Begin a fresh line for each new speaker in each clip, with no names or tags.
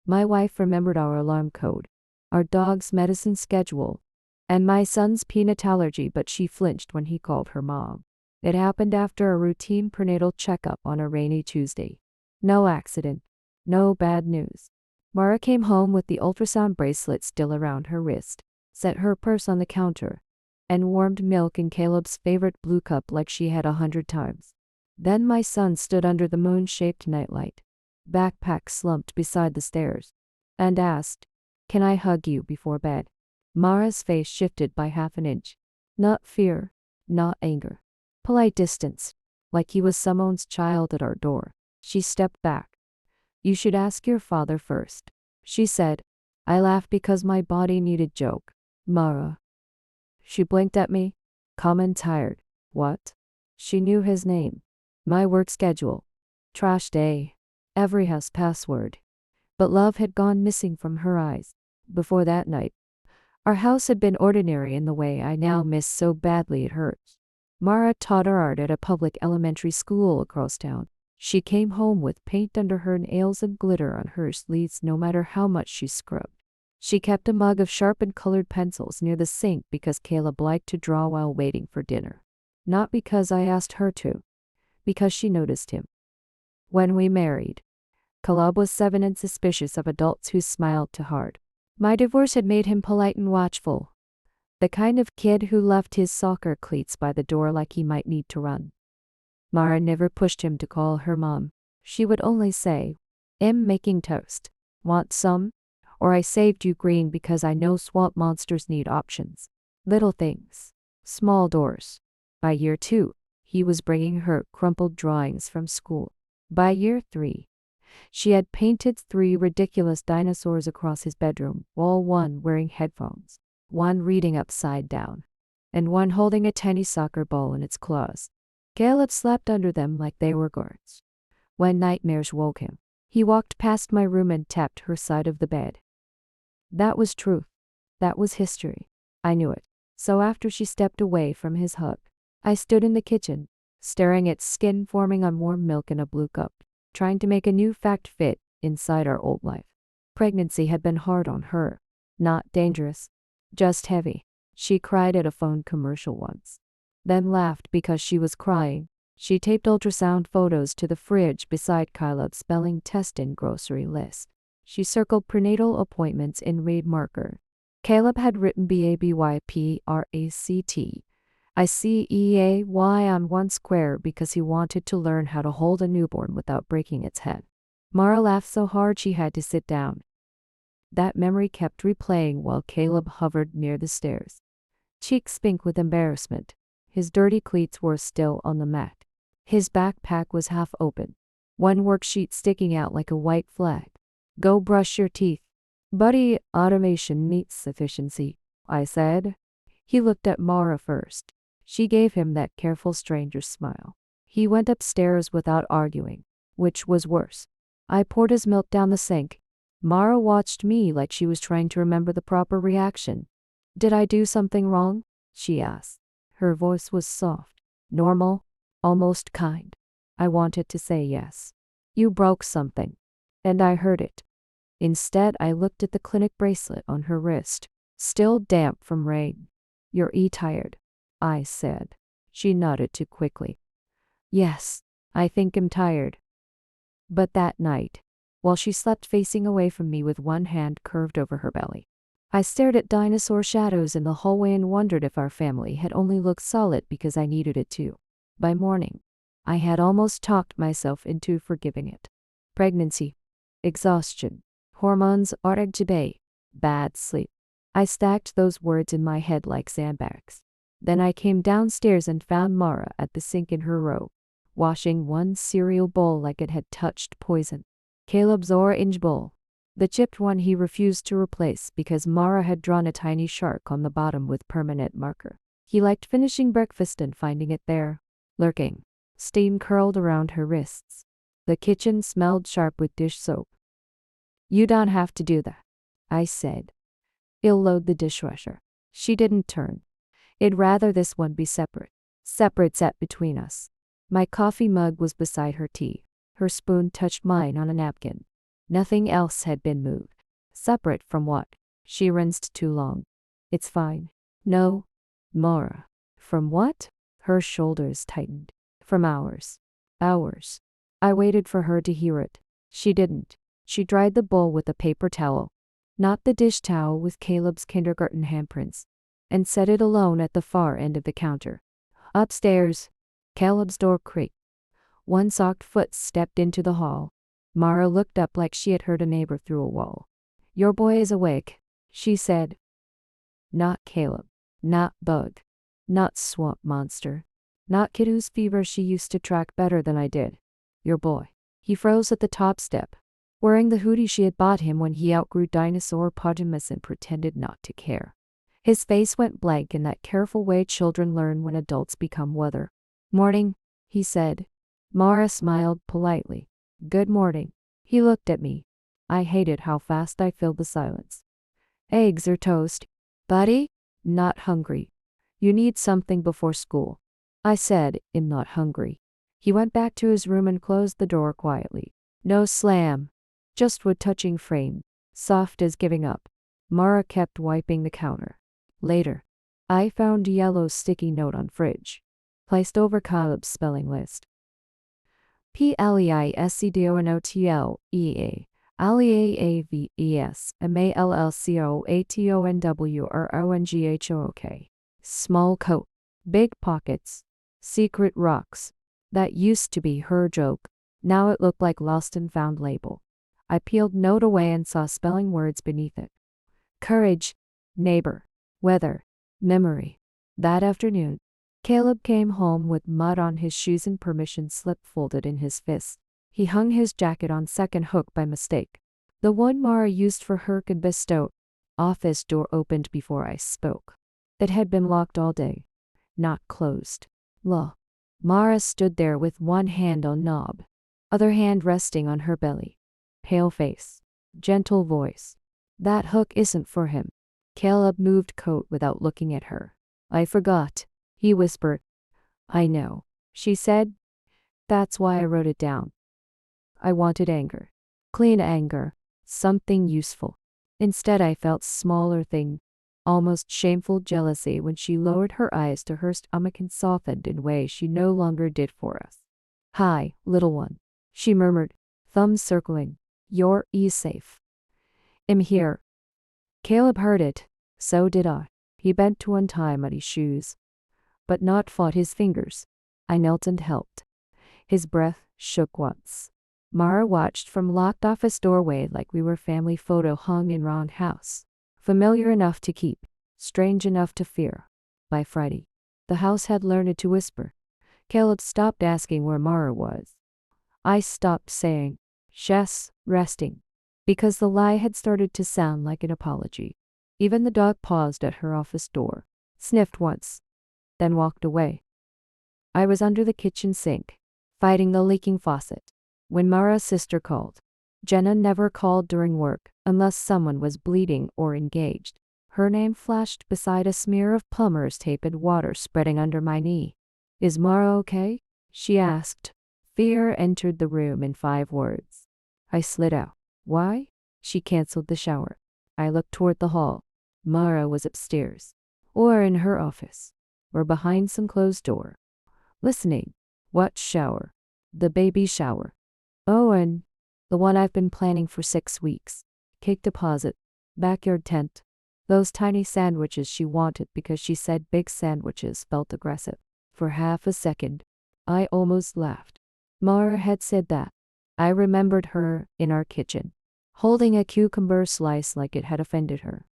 My wife remembered our alarm code, our dog's medicine schedule, and my son's peanut allergy, but she flinched when he called her mom. It happened after a routine prenatal checkup on a rainy Tuesday. No accident. No bad news. Mara came home with the ultrasound bracelet still around her wrist, set her purse on the counter, and warmed milk in Caleb's favorite blue cup like she had 100 times. Then my son stood under the moon-shaped nightlight, backpack slumped beside the stairs, and asked, "Can I hug you before bed?" Mara's face shifted by half an inch. Not fear, not anger. Polite distance, like he was someone's child at our door. She stepped back. "You should ask your father first," she said. I laughed because my body needed joke. "Mara." She blinked at me, calm and tired. What? She knew his name, my work schedule, trash day, every house password. But love had gone missing from her eyes. Before that night, our house had been ordinary in the way I now miss so badly it hurts. Mara taught her art at a public elementary school across town. She came home with paint under her nails and glitter on her sleeves no matter how much she scrubbed. She kept a mug of sharpened colored pencils near the sink because Caleb liked to draw while waiting for dinner. Not because I asked her to, because she noticed him. When we married, Caleb was 7 and suspicious of adults who smiled too hard. My divorce had made him polite and watchful, the kind of kid who left his soccer cleats by the door like he might need to run. Mara never pushed him to call her mom. She would only say, "I'm making toast. Want some? Or I saved you green because I know swamp monsters need options." Little things. Small doors. By year 2, he was bringing her crumpled drawings from school. By year 3, she had painted 3 ridiculous dinosaurs across his bedroom, all one wearing headphones, one reading upside down, and one holding a tiny soccer ball in its claws. Caleb slept under them like they were guards. When nightmares woke him, he walked past my room and tapped her side of the bed. That was truth. That was history. I knew it. So after she stepped away from his hug, I stood in the kitchen, staring at skin forming on warm milk in a blue cup, trying to make a new fact fit inside our old life. Pregnancy had been hard on her. Not dangerous, just heavy. She cried at a phone commercial once, then laughed because she was crying. She taped ultrasound photos to the fridge beside Caleb's spelling test and grocery list. She circled prenatal appointments in red marker. Caleb had written BABYPRACT-ICEAY on one square because he wanted to learn how to hold a newborn without breaking its head. Mara laughed so hard she had to sit down. That memory kept replaying while Caleb hovered near the stairs, cheeks pink with embarrassment. His dirty cleats were still on the mat. His backpack was half open, one worksheet sticking out like a white flag. "Go brush your teeth. Buddy, automation meets efficiency," I said. He looked at Mara first. She gave him that careful stranger's smile. He went upstairs without arguing, which was worse. I poured his milk down the sink. Mara watched me like she was trying to remember the proper reaction. "Did I do something wrong?" she asked. Her voice was soft, normal, almost kind. I wanted to say yes. "You broke something." And I heard it. Instead, I looked at the clinic bracelet on her wrist, still damp from rain. "You're tired," I said. She nodded too quickly. "Yes, I think I'm tired." But that night, while she slept facing away from me with one hand curved over her belly, I stared at dinosaur shadows in the hallway and wondered if our family had only looked solid because I needed it too. By morning, I had almost talked myself into forgiving it. Pregnancy, exhaustion, hormones, RGB, bad sleep. I stacked those words in my head like sandbags. Then I came downstairs and found Mara at the sink in her robe, washing one cereal bowl like it had touched poison. Caleb's orange bowl, the chipped one he refused to replace because Mara had drawn a tiny shark on the bottom with permanent marker. He liked finishing breakfast and finding it there, lurking. Steam curled around her wrists. The kitchen smelled sharp with dish soap. "You don't have to do that," I said. "I'll load the dishwasher." She didn't turn. "I'd rather this one be separate." Separate sat between us. My coffee mug was beside her tea. Her spoon touched mine on a napkin. Nothing else had been moved. Separate from what? She rinsed too long. It's fine. No. Mara. From what? Her shoulders tightened. From hours. Hours. I waited for her to hear it. She didn't. She dried the bowl with a paper towel, not the dish towel with Caleb's kindergarten handprints, and set it alone at the far end of the counter. Upstairs. Caleb's door creaked. One socked foot stepped into the hall. Mara looked up like she had heard a neighbor through a wall. Your boy is awake, she said. Not Caleb. Not Bug. Not Swamp Monster. Not kid whose fever she used to track better than I did. Your boy. He froze at the top step, wearing the hoodie she had bought him when he outgrew dinosaur pajamas and pretended not to care. His face went blank in that careful way children learn when adults become weather. Morning, he said. Mara smiled politely. Good morning. He looked at me. I hated how fast I filled the silence. Eggs or toast? Buddy? Not hungry. You need something before school. I said, I'm not hungry. He went back to his room and closed the door quietly. No slam. Just wood touching frame. Soft as giving up. Mara kept wiping the counter. Later. I found a yellow sticky note on fridge. Placed over Caleb's spelling list. PLEISCDONOTLEA. LEAAVES MALLCOATONWRONGHOOK. Small coat. Big pockets. Secret rocks. That used to be her joke. Now it looked like lost and found label. I peeled note away and saw spelling words beneath it. Courage. Neighbor. Weather. Memory. That afternoon, Caleb came home with mud on his shoes and permission slip folded in his fist. He hung his jacket on second hook by mistake. The one Mara used for her could bestow. Office door opened before I spoke. It had been locked all day. Not closed. Law. Mara stood there with one hand on knob, other hand resting on her belly. Pale face. Gentle voice. That hook isn't for him. Caleb moved coat without looking at her. I forgot, he whispered. I know, she said. That's why I wrote it down. I wanted anger. Clean anger. Something useful. Instead I felt smaller thing. Almost shameful jealousy when she lowered her eyes to her stomach and softened in ways she no longer did for us. Hi, little one, she murmured, thumbs circling. You're safe. I'm here. Caleb heard it. So did I. He bent to untie muddy shoes, but not fought his fingers. I knelt and helped. His breath shook once. Mara watched from locked office doorway like we were family photo hung in round house. Familiar enough to keep, strange enough to fear. By Friday, the house had learned to whisper. Caleb stopped asking where Mara was. I stopped saying, "Shess, resting," because the lie had started to sound like an apology. Even the dog paused at her office door, sniffed once, then walked away. I was under the kitchen sink, fighting the leaking faucet, when Mara's sister called. Jenna never called during work, unless someone was bleeding or engaged. Her name flashed beside a smear of plumber's tape and water spreading under my knee. Is Mara okay? She asked. Fear entered the room in 5 words. I slid out. Why? She canceled the shower. I looked toward the hall. Mara was upstairs, or in her office, or behind some closed door. Listening. What shower? The baby shower. Oh, and the one I've been planning for 6 weeks. Cake deposit. Backyard tent. Those tiny sandwiches she wanted because she said big sandwiches felt aggressive. For half a second, I almost laughed. Mara had said that. I remembered her in our kitchen, holding a cucumber slice like it had offended her.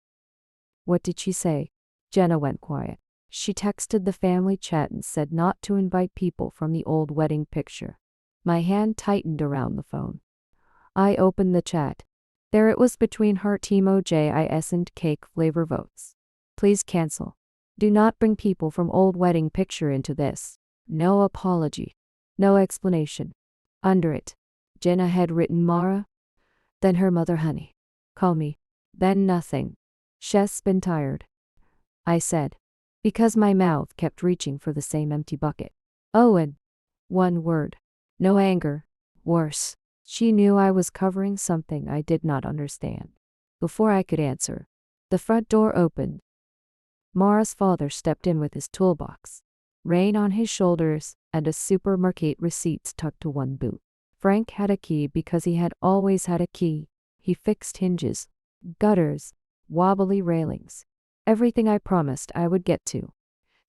What did she say? Jenna went quiet. She texted the family chat and said not to invite people from the old wedding picture. My hand tightened around the phone. I opened the chat. There it was between heart emojis and cake flavor votes. Please cancel. Do not bring people from old wedding picture into this. No apology. No explanation. Under it, Jenna had written Mara. Then her mother honey. Call me. Then nothing. Shess been tired. I said. Because my mouth kept reaching for the same empty bucket. Oh, and one word. No anger. Worse. She knew I was covering something I did not understand. Before I could answer, the front door opened. Mara's father stepped in with his toolbox, rein on his shoulders, and a supermarket receipts tucked to one boot. Frank had a key because he had always had a key. He fixed hinges, gutters, wobbly railings. Everything I promised I would get to.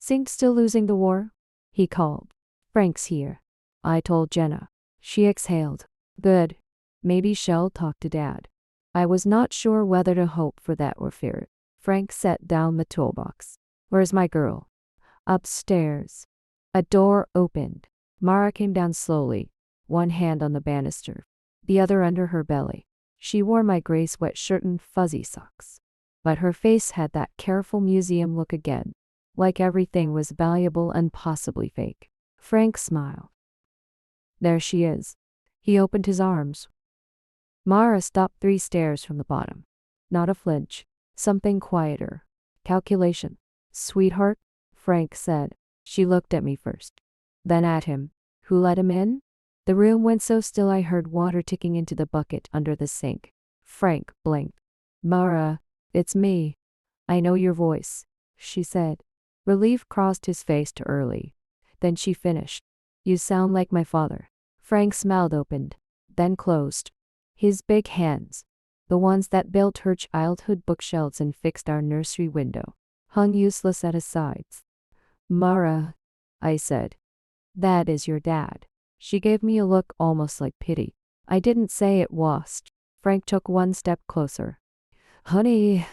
Think still losing the war? He called. Frank's here. I told Jenna. She exhaled. Good. Maybe she'll talk to Dad. I was not sure whether to hope for that or fear it. Frank set down the toolbox. Where's my girl? Upstairs. A door opened. Mara came down slowly, one hand on the banister, the other under her belly. She wore my gray sweatshirt and fuzzy socks. But her face had that careful museum look again, like everything was valuable and possibly fake. Frank smiled. There she is. He opened his arms. Mara stopped 3 stairs from the bottom. Not a flinch. Something quieter. Calculation. Sweetheart, Frank said. She looked at me first, then at him. Who let him in? The room went so still I heard water ticking into the bucket under the sink. Frank blinked. Mara, it's me. I know your voice, she said. Relief crossed his face to early. Then she finished. You sound like my father. Frank's mouth opened, then closed. His big hands, the ones that built her childhood bookshelves and fixed our nursery window, hung useless at his sides. Mara, I said. That is your dad. She gave me a look almost like pity. I didn't say it was. Frank took 1 step closer. Honey,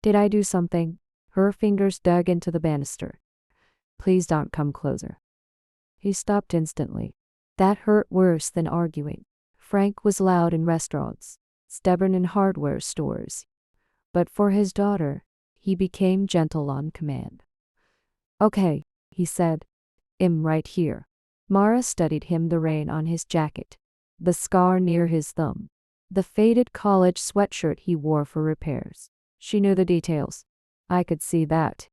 did I do something? Her fingers dug into the banister. Please don't come closer. He stopped instantly. That hurt worse than arguing. Frank was loud in restaurants, stubborn in hardware stores. But for his daughter, he became gentle on command. Okay, he said. I'm right here. Mara studied him, the rain on his jacket, the scar near his thumb, the faded college sweatshirt he wore for repairs. She knew the details. I could see that.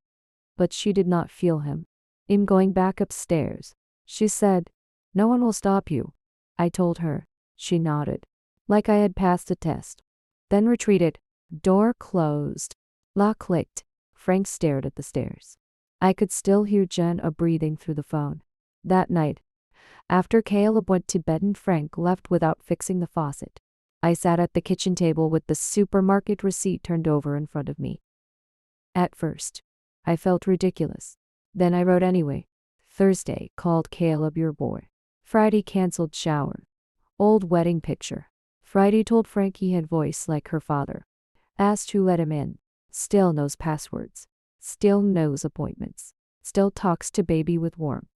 But she did not feel him. I'm going back upstairs, she said. No one will stop you. I told her. She nodded, like I had passed a test. Then retreated. Door closed. Lock clicked. Frank stared at the stairs. I could still hear Jenna breathing through the phone. That night, after Caleb went to bed and Frank left without fixing the faucet, I sat at the kitchen table with the supermarket receipt turned over in front of me. At first, I felt ridiculous. Then I wrote anyway. Thursday, called Caleb your boy. Friday, canceled shower. Old wedding picture. Friday, told Frank he had voice like her father. Asked who let him in. Still knows passwords. Still knows appointments. Still talks to baby with warmth.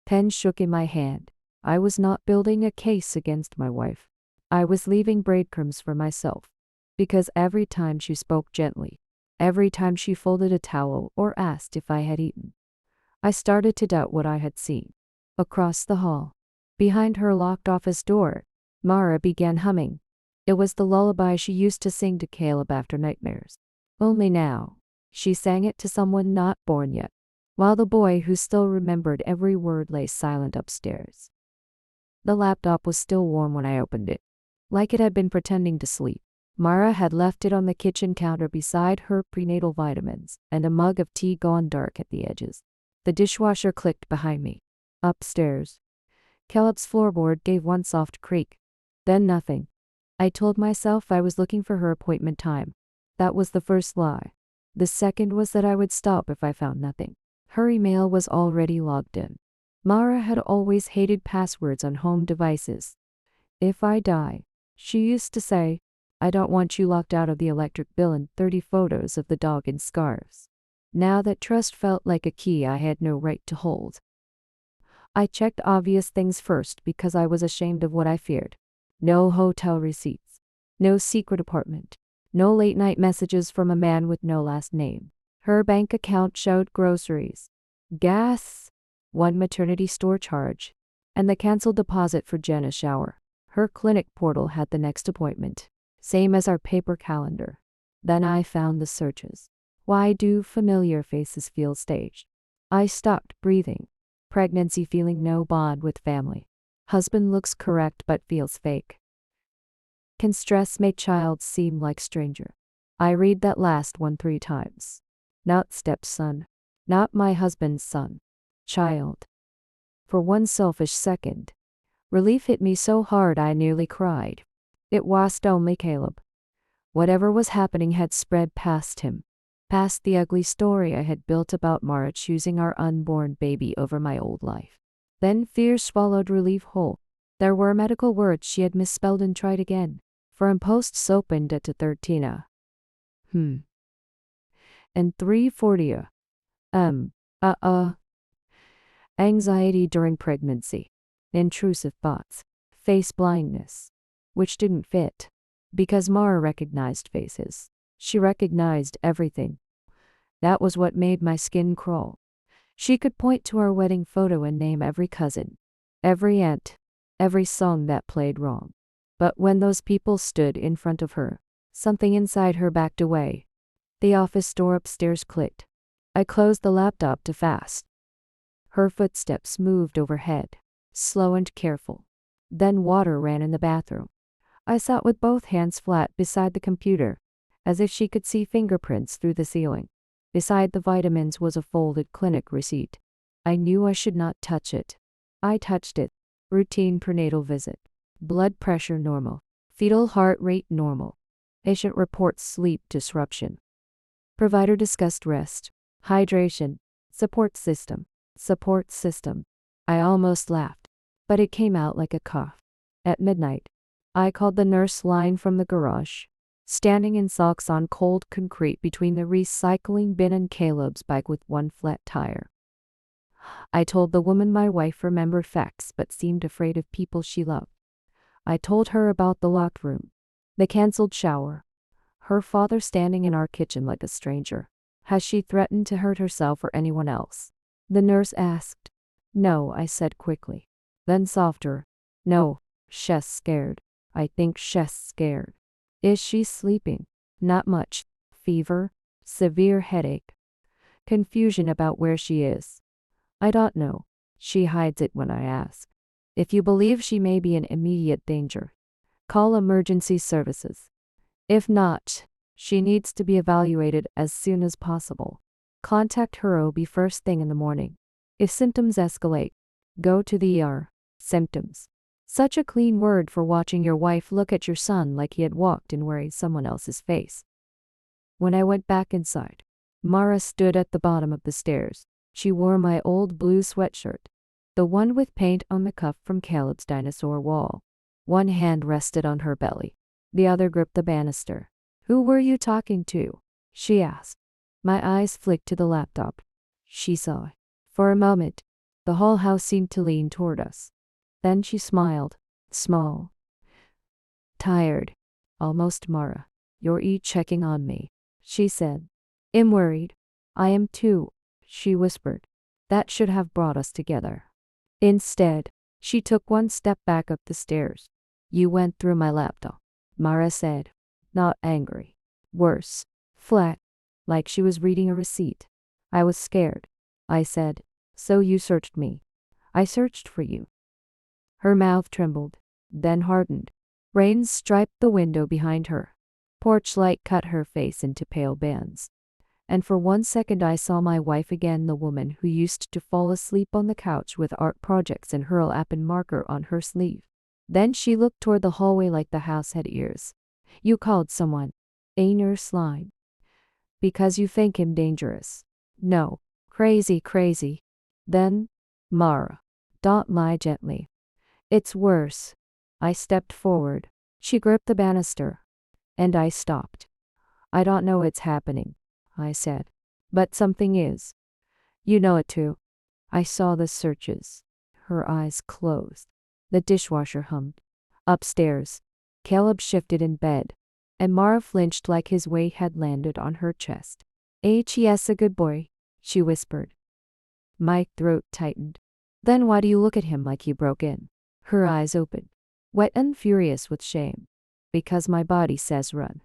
Pen shook in my hand. I was not building a case against my wife. I was leaving breadcrumbs for myself. Because every time she spoke gently, every time she folded a towel or asked if I had eaten, I started to doubt what I had seen. Across the hall, behind her locked office door, Mara began humming. It was the lullaby she used to sing to Caleb after nightmares. Only now, she sang it to someone not born yet, while the boy who still remembered every word lay silent upstairs. The laptop was still warm when I opened it, like it had been pretending to sleep. Mara had left it on the kitchen counter beside her prenatal vitamins and a mug of tea gone dark at the edges. The dishwasher clicked behind me. Upstairs, Caleb's floorboard gave one soft creak. Then nothing. I told myself I was looking for her appointment time. That was the first lie. The second was that I would stop if I found nothing. Her email was already logged in. Mara had always hated passwords on home devices. If I die, she used to say, I don't want you locked out of the electric bill and 30 photos of the dog in scarves. Now that trust felt like a key I had no right to hold. I checked obvious things first because I was ashamed of what I feared. No hotel receipts. No secret apartment. No late-night messages from a man with no last name. Her bank account showed groceries, gas, one maternity store charge, and the canceled deposit for Jenna's shower. Her clinic portal had the next appointment, same as our paper calendar. Then I found the searches. Why do familiar faces feel staged? I stopped breathing. Pregnancy feeling no bond with family. Husband looks correct but feels fake. Can stress make child seem like stranger? I read that last one 3 times. Not stepson. Not my husband's son. Child. For one selfish second, relief hit me so hard I nearly cried. It was only Caleb. Whatever was happening had spread past him, past the ugly story I had built about Mara choosing our unborn baby over my old life. Then fear swallowed relief whole. There were medical words she had misspelled and tried again. For imposts opened at 13. And 340. Anxiety during pregnancy. Intrusive thoughts. Face blindness. Which didn't fit. Because Mara recognized faces. She recognized everything. That was what made my skin crawl. She could point to our wedding photo and name every cousin, every aunt, every song that played wrong. But when those people stood in front of her, something inside her backed away. The office door upstairs clicked. I closed the laptop too fast. Her footsteps moved overhead, slow and careful. Then water ran in the bathroom. I sat with both hands flat beside the computer, as if she could see fingerprints through the ceiling. Beside the vitamins was a folded clinic receipt. I knew I should not touch it. I touched it. Routine prenatal visit. Blood pressure normal. Fetal heart rate normal. Patient reports sleep disruption. Provider discussed rest, hydration, support system. Support system. I almost laughed, but it came out like a cough. At midnight, I called the nurse line from the garage, standing in socks on cold concrete between the recycling bin and Caleb's bike with one flat tire. I told the woman my wife remembered facts but seemed afraid of people she loved. I told her about the locked room, the canceled shower, her father standing in our kitchen like a stranger. Has she threatened to hurt herself or anyone else? The nurse asked. No, I said quickly. Then softer. No, she's scared. I think she's scared. Is she sleeping? Not much. Fever, severe headache, confusion about where she is. I don't know. She hides it when I ask. If you believe she may be in immediate danger, call emergency services. If not, she needs to be evaluated as soon as possible. Contact her OB first thing in the morning. If symptoms escalate, go to the ER. Symptoms. Such a clean word for watching your wife look at your son like he had walked in wearing someone else's face. When I went back inside, Mara stood at the bottom of the stairs. She wore my old blue sweatshirt, the one with paint on the cuff from Caleb's dinosaur wall. One hand rested on her belly. The other gripped the banister. Who were you talking to? She asked. My eyes flicked to the laptop. She saw. For a moment, the whole house seemed to lean toward us. Then she smiled. Small. Tired. Almost Mara. You're checking on me, she said. I'm worried. I am too, she whispered. That should have brought us together. Instead, she took one step back up the stairs. You went through my laptop, Mara said. Not angry. Worse. Flat. Like she was reading a receipt. I was scared. I said, so you searched me. I searched for you. Her mouth trembled, then hardened. Rain striped the window behind her. Porch light cut her face into pale bands. And for 1 second I saw my wife again, the woman who used to fall asleep on the couch with art projects and hurl app and marker on her sleeve. Then she looked toward the hallway like the house had ears. You called someone. A nurse line. Because you think him dangerous. No. Crazy. Then, Mara. Don't lie gently. It's worse. I stepped forward. She gripped the banister. And I stopped. I don't know what's happening, I said. But something is. You know it too. I saw the searches. Her eyes closed. The dishwasher hummed. Upstairs, Caleb shifted in bed, and Mara flinched like his weight had landed on her chest. Yes, a good boy, she whispered. My throat tightened. Then why do you look at him like he broke in? Her eyes opened, wet and furious with shame. Because my body says run.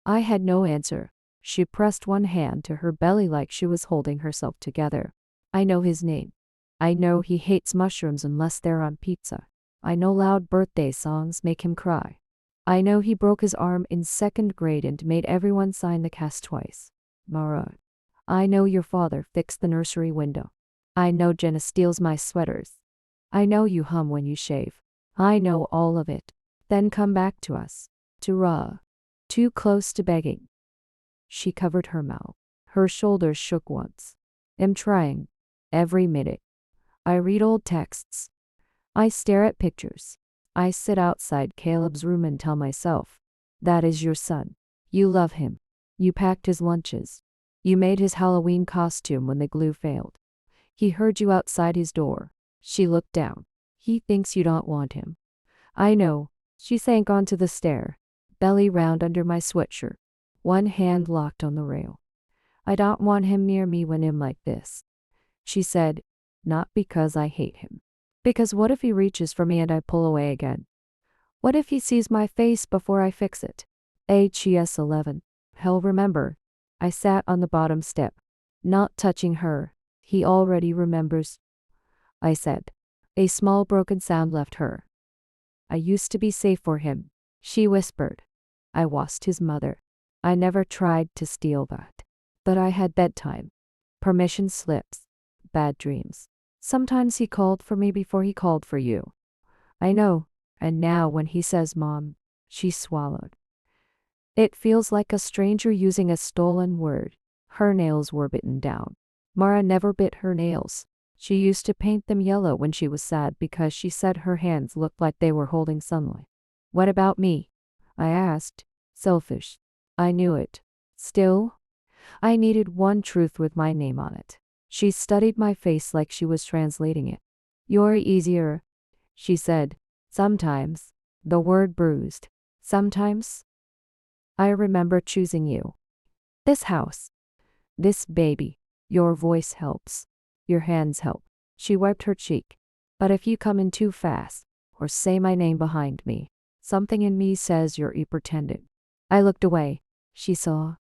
I had no answer. She pressed one hand to her belly like she was holding herself together. I know his name. I know he hates mushrooms unless they're on pizza. I know loud birthday songs make him cry. I know he broke his arm in second grade and made everyone sign the cast twice. Mara, I know your father fixed the nursery window. I know Jenna steals my sweaters. I know you hum when you shave. I know all of it. Then come back to us. To Ra. Too close to begging. She covered her mouth. Her shoulders shook once. I'm trying. Every minute. I read old texts. I stare at pictures. I sit outside Caleb's room and tell myself, that is your son. You love him. You packed his lunches. You made his Halloween costume when the glue failed. He heard you outside his door. She looked down. He thinks you don't want him. I know. She sank onto the stair, belly round under my sweatshirt, one hand locked on the rail. I don't want him near me when I'm like this. She said, not because I hate him. Because what if he reaches for me and I pull away again? What if he sees my face before I fix it? HES 11. He'll remember. I sat on the bottom step, not touching her. He already remembers. I said. A small broken sound left her. I used to be safe for him, she whispered. I was his mother. I never tried to steal that. But I had bedtime, permission slips, bad dreams. Sometimes he called for me before he called for you. I know, and now when he says Mom, she swallowed. It feels like a stranger using a stolen word. Her nails were bitten down. Mara never bit her nails. She used to paint them yellow when she was sad because she said her hands looked like they were holding sunlight. What about me? I asked. Selfish. I knew it. Still, I needed one truth with my name on it. She studied my face like she was translating it. You're easier, she said. Sometimes. The word bruised. Sometimes. I remember choosing you. This house. This baby. Your voice helps. Your hands help. She wiped her cheek. But if you come in too fast, or say my name behind me, something in me says you're pretending. I looked away. She saw.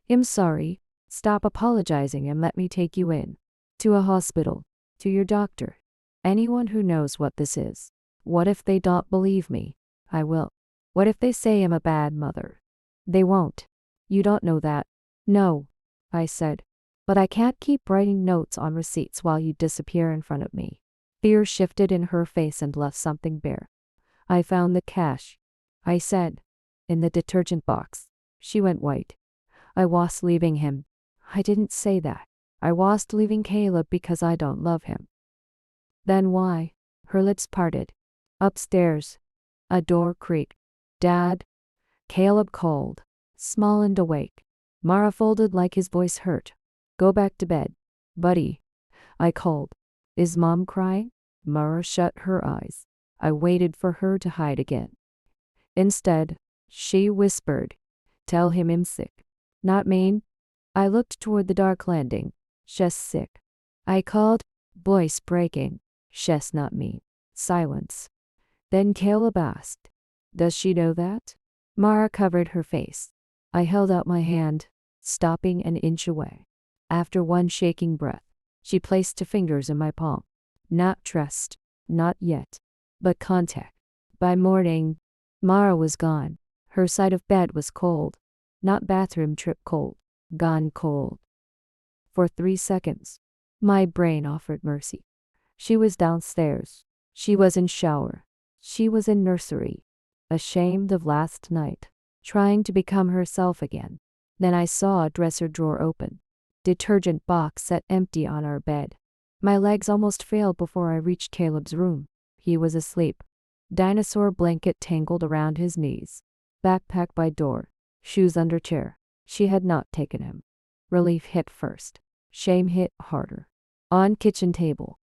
I'm sorry. Stop apologizing and let me take you in. To a hospital. To your doctor. Anyone who knows what this is. What if they don't believe me? I will. What if they say I'm a bad mother? They won't. You don't know that. No, I said. But I can't keep writing notes on receipts while you disappear in front of me. Fear shifted in her face and left something bare. I found the cash, I said. In the detergent box. She went white. I was leaving him. I didn't say that. I was leaving Caleb because I don't love him. Then why? Her lips parted. Upstairs. A door creaked. Dad? Caleb called. Small and awake. Mara folded like his voice hurt. Go back to bed. Buddy. I called. Is Mom crying? Mara shut her eyes. I waited for her to hide again. Instead, she whispered, tell him I'm sick. Not mean. I looked toward the dark landing. She's sick. I called, voice breaking. She's not mean. Silence. Then Caleb asked, does she know that? Mara covered her face. I held out my hand, stopping an inch away. After one shaking breath, she placed 2 fingers in my palm. Not trust, not yet, but contact. By morning, Mara was gone. Her side of bed was cold. Not bathroom trip cold. Gone cold. For 3 seconds, my brain offered mercy. She was downstairs. She was in shower. She was in nursery. Ashamed of last night. Trying to become herself again. Then I saw a dresser drawer open. Detergent box set empty on our bed. My legs almost failed before I reached Caleb's room. He was asleep. Dinosaur blanket tangled around his knees. Backpack by door. Shoes under chair. She had not taken him. Relief hit first. Shame hit harder. On kitchen table.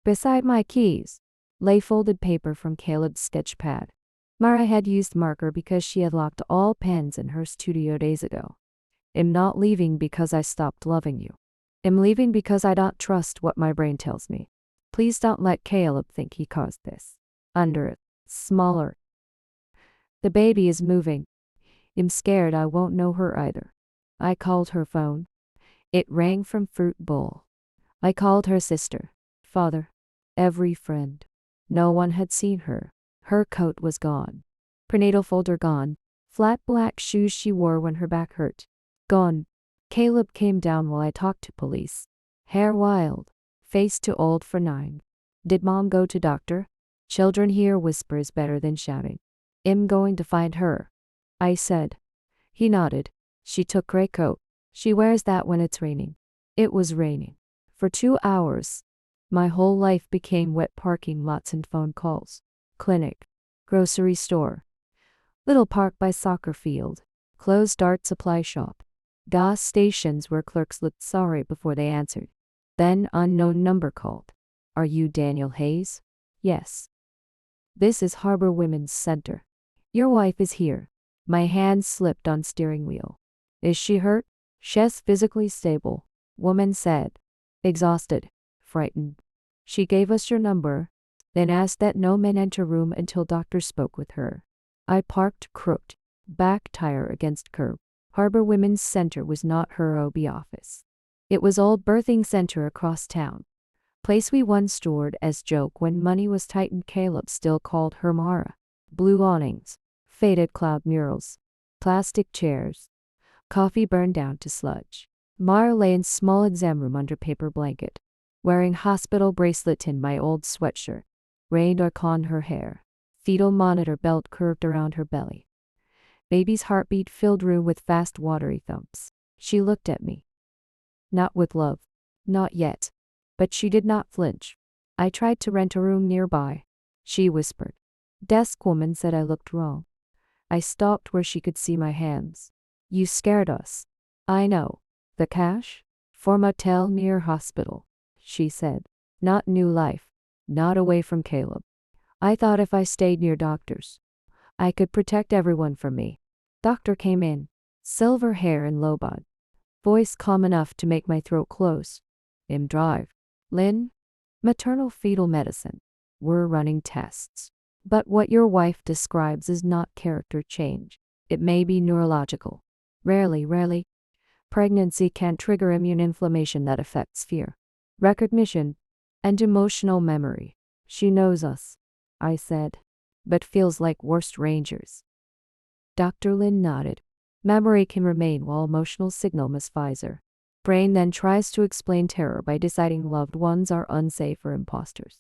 Beside my keys. Lay folded paper from Caleb's sketch pad. Mara had used marker because she had locked all pens in her studio days ago. I'm not leaving because I stopped loving you. I'm leaving because I don't trust what my brain tells me. Please don't let Caleb think he caused this. Under it. Smaller. The baby is moving. I'm scared I won't know her either. I called her phone. It rang from Fruit Bowl. I called her sister, father, every friend. No one had seen her. Her coat was gone. Prenatal folder gone. Flat black shoes she wore when her back hurt. Gone. Caleb came down while I talked to police. Hair wild. Face too old for 9. Did mom go to doctor? Children hear whispers better than shouting. I'm going to find her, I said. He nodded. She took gray coat. She wears that when it's raining. It was raining. For 2 hours. My whole life became wet parking lots and phone calls. Clinic. Grocery store. Little park by soccer field. Closed art supply shop. Gas stations where clerks looked sorry before they answered. Then unknown number called. Are you Daniel Hayes? Yes. This is Harbor Women's Center. Your wife is here. My hand slipped on steering wheel. Is she hurt? She's physically stable, woman said. Exhausted. Frightened. She gave us your number, then asked that no men enter room until doctor spoke with her. I parked crooked, back tire against curb. Harbor Women's Center was not her OB office. It was old birthing center across town. Place we once stored as joke when money was tight and Caleb still called her Mara. Blue awnings, faded cloud murals, plastic chairs, coffee burned down to sludge. Mara lay in small exam room under paper blanket, wearing hospital bracelet in my old sweatshirt. Rain dark on her hair. Fetal monitor belt curved around her belly. Baby's heartbeat filled room with fast watery thumps. She looked at me. Not with love. Not yet. But she did not flinch. I tried to rent a room nearby. She whispered. Desk woman said I looked wrong. I stopped where she could see my hands. You scared us. I know. The cash? For motel near hospital, she said. Not new life. Not away from Caleb. I thought if I stayed near doctors, I could protect everyone from me. Doctor came in. Silver hair and low bod. Voice calm enough to make my throat close. Drive. Lynn? Maternal fetal medicine. We're running tests. But what your wife describes is not character change. It may be neurological. Rarely. Pregnancy can trigger immune inflammation that affects fear, recognition, and emotional memory. She knows us, I said, but feels like worst rangers. Dr. Lynn nodded. Memory can remain while emotional signal misfires her. Brain then tries to explain terror by deciding loved ones are unsafe or imposters.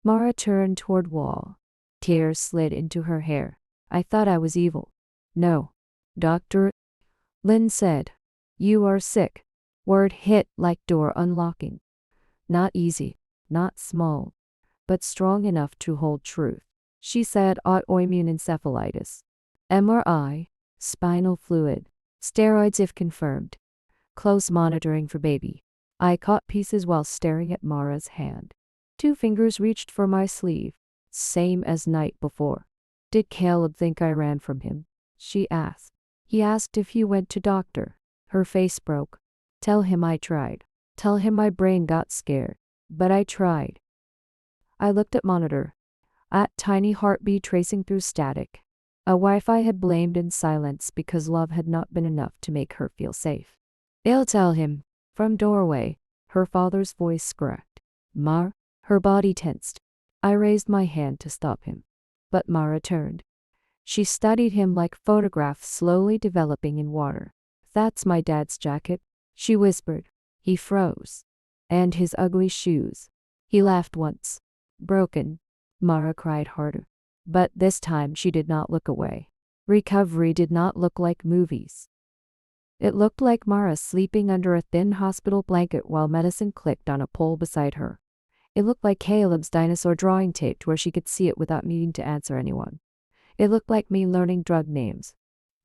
Mara turned toward wall. Tears slid into her hair. I thought I was evil. No. Doctor, Lynn said. You are sick. Word hit like door unlocking. Not easy, not small, but strong enough to hold truth. She said autoimmune encephalitis. MRI, spinal fluid, steroids if confirmed. Close monitoring for baby. I caught pieces while staring at Mara's hand. 2 fingers reached for my sleeve. Same as night before. Did Caleb think I ran from him? She asked. He asked if he went to doctor. Her face broke. Tell him I tried. Tell him my brain got scared. But I tried. I looked at monitor. At tiny heartbeat tracing through static. A Wi-Fi had blamed in silence because love had not been enough to make her feel safe. I'll tell him. From doorway, her father's voice cracked. Mar? Her body tensed. I raised my hand to stop him. But Mara turned. She studied him like photographs slowly developing in water. That's my dad's jacket, she whispered. He froze. And his ugly shoes. He laughed once. Broken. Mara cried harder. But this time she did not look away. Recovery did not look like movies. It looked like Mara sleeping under a thin hospital blanket while medicine clicked on a pole beside her. It looked like Caleb's dinosaur drawing taped where she could see it without needing to answer anyone. It looked like me learning drug names,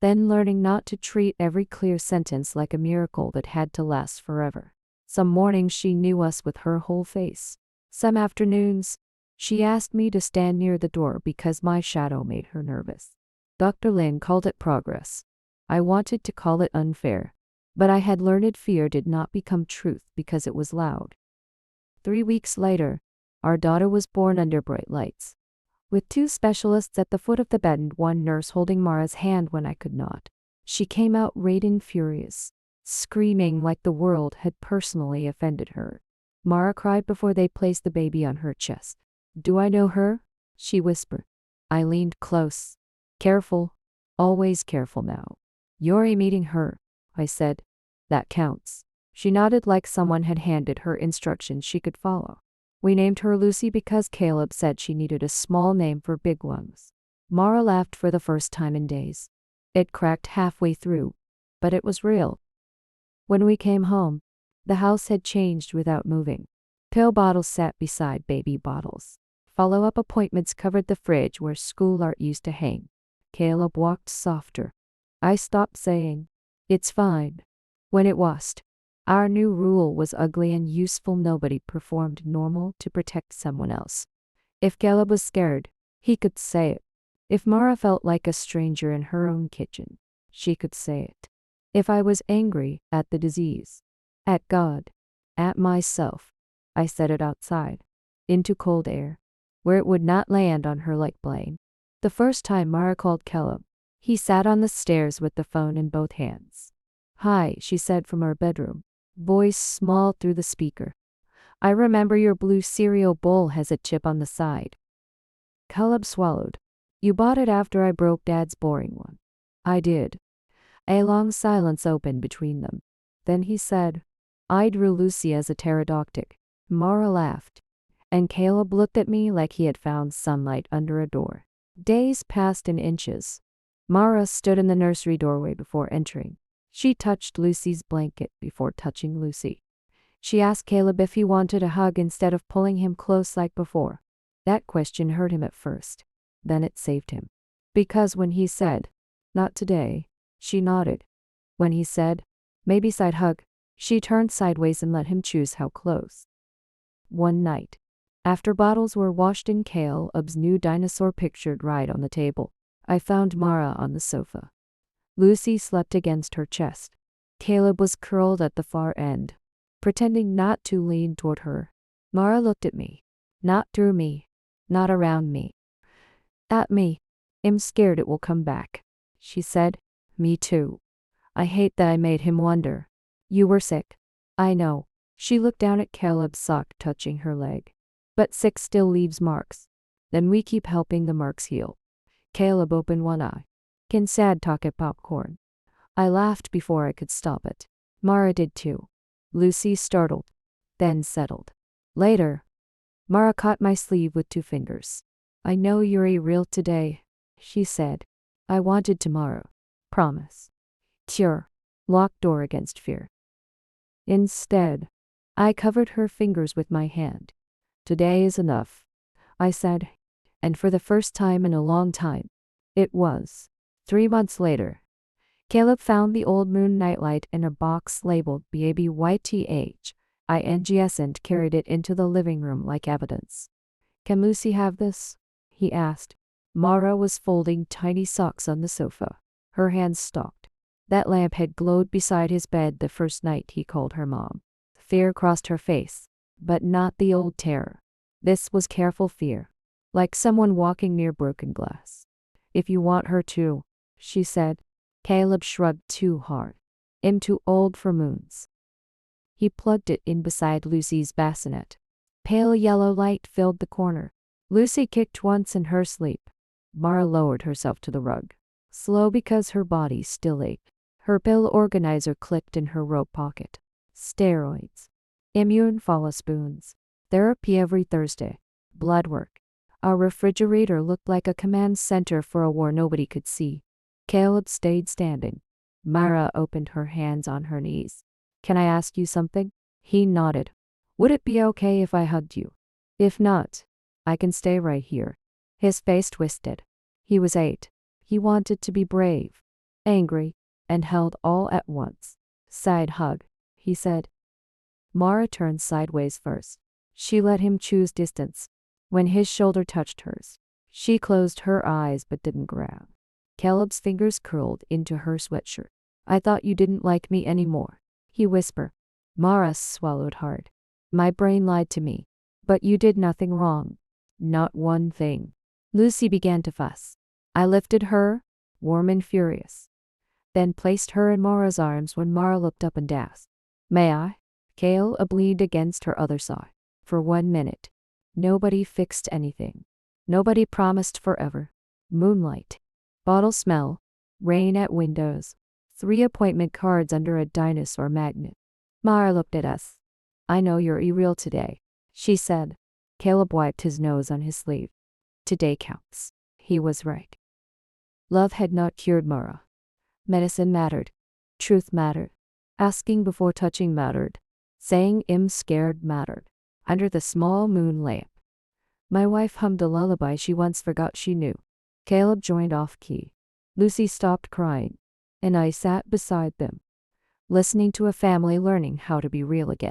then learning not to treat every clear sentence like a miracle that had to last forever. Some mornings she knew us with her whole face. Some afternoons, she asked me to stand near the door because my shadow made her nervous. Dr. Lynn called it progress. I wanted to call it unfair, but I had learned fear did not become truth because it was loud. 3 weeks later, our daughter was born under bright lights, with 2 specialists at the foot of the bed and 1 nurse holding Mara's hand when I could not. She came out radiant furious, screaming like the world had personally offended her. Mara cried before they placed the baby on her chest. Do I know her? She whispered. I leaned close. Careful. Always careful now. You're meeting her, I said. That counts. She nodded like someone had handed her instructions she could follow. We named her Lucy because Caleb said she needed a small name for big lungs. Mara laughed for the first time in days. It cracked halfway through, but it was real. When we came home, the house had changed without moving. Pill bottles sat beside baby bottles. Follow-up appointments covered the fridge where school art used to hang. Caleb walked softer. I stopped saying, "It's fine," when it wasn't. Our new rule was ugly and useful. Nobody performed normal to protect someone else. If Caleb was scared, he could say it. If Mara felt like a stranger in her own kitchen, she could say it. If I was angry at the disease, at God, at myself, I said it outside, into cold air, where it would not land on her like blame. The first time Mara called Caleb, he sat on the stairs with the phone in both hands. "Hi," she said from her bedroom, voice small through the speaker. "I remember your blue cereal bowl has a chip on the side." Caleb swallowed. "You bought it after I broke Dad's boring one." "I did." A long silence opened between them. Then he said, "I drew Lucy as a pterodactyl." Mara laughed, and Caleb looked at me like he had found sunlight under a door. Days passed in inches. Mara stood in the nursery doorway before entering. She touched Lucy's blanket before touching Lucy. She asked Caleb if he wanted a hug instead of pulling him close like before. That question hurt him at first. Then it saved him. Because when he said, "Not today," she nodded. When he said, "Maybe side hug," she turned sideways and let him choose how close. One night, after bottles were washed in Caleb's new dinosaur pictured right on the table, I found Mara on the sofa. Lucy slept against her chest. Caleb was curled at the far end, pretending not to lean toward her. Mara looked at me. Not through me. Not around me. At me. "I'm scared it will come back," she said. "Me too. I hate that I made him wonder." "You were sick." "I know." She looked down at Caleb's sock touching her leg. "But sick still leaves marks. Then we keep helping the marks heal." Caleb opened one eye. "Can sad talk at popcorn." I laughed before I could stop it. Mara did too. Lucy startled, then settled. Later, Mara caught my sleeve with 2 fingers. "I know you're real today," she said. "I wanted tomorrow. Promise." Sure. Locked door against fear. Instead, I covered her fingers with my hand. "Today is enough," I said. And for the first time in a long time, it was. 3 months later, Caleb found the old moon nightlight in a box labeled BABYTHINGS and carried it into the living room like evidence. "Can Lucy have this?" he asked. Mara was folding tiny socks on the sofa. Her hands stalked. That lamp had glowed beside his bed the first night he called her mom. Fear crossed her face, but not the old terror. This was careful fear, like someone walking near broken glass. "If you want her to," she said. Caleb shrugged too hard. "I'm too old for moons." He plugged it in beside Lucy's bassinet. Pale yellow light filled the corner. Lucy kicked once in her sleep. Mara lowered herself to the rug, slow because her body still ached. Her pill organizer clicked in her robe pocket. Steroids. Immune follow spoons. Therapy every Thursday. Blood work. Our refrigerator looked like a command center for a war nobody could see. Caleb stayed standing. Mara opened her hands on her knees. "Can I ask you something?" He nodded. "Would it be okay if I hugged you? If not, I can stay right here." His face twisted. He was 8. He wanted to be brave, angry, and held all at once. "Side hug," he said. Mara turned sideways first. She let him choose distance. When his shoulder touched hers, she closed her eyes but didn't grab. Caleb's fingers curled into her sweatshirt. "I thought you didn't like me anymore," he whispered. Mara swallowed hard. "My brain lied to me. But you did nothing wrong. Not one thing." Lucy began to fuss. I lifted her, warm and furious, then placed her in Mara's arms when Mara looked up and asked, "May I?" Caleb leaned against her other side. For 1 minute. Nobody fixed anything. Nobody promised forever. Moonlight. Bottle smell. Rain at windows. 3 appointment cards under a dinosaur magnet. Mara looked at us. I know you're irreal today, she said. Caleb wiped his nose on his sleeve. Today counts. He was right. Love had not cured Mara. Medicine mattered. Truth mattered. Asking before touching mattered. Saying I'm scared mattered. Under the small moon lamp. My wife hummed a lullaby she once forgot she knew. Caleb joined off-key. Lucy stopped crying, and I sat beside them, listening to a family learning how to be real again.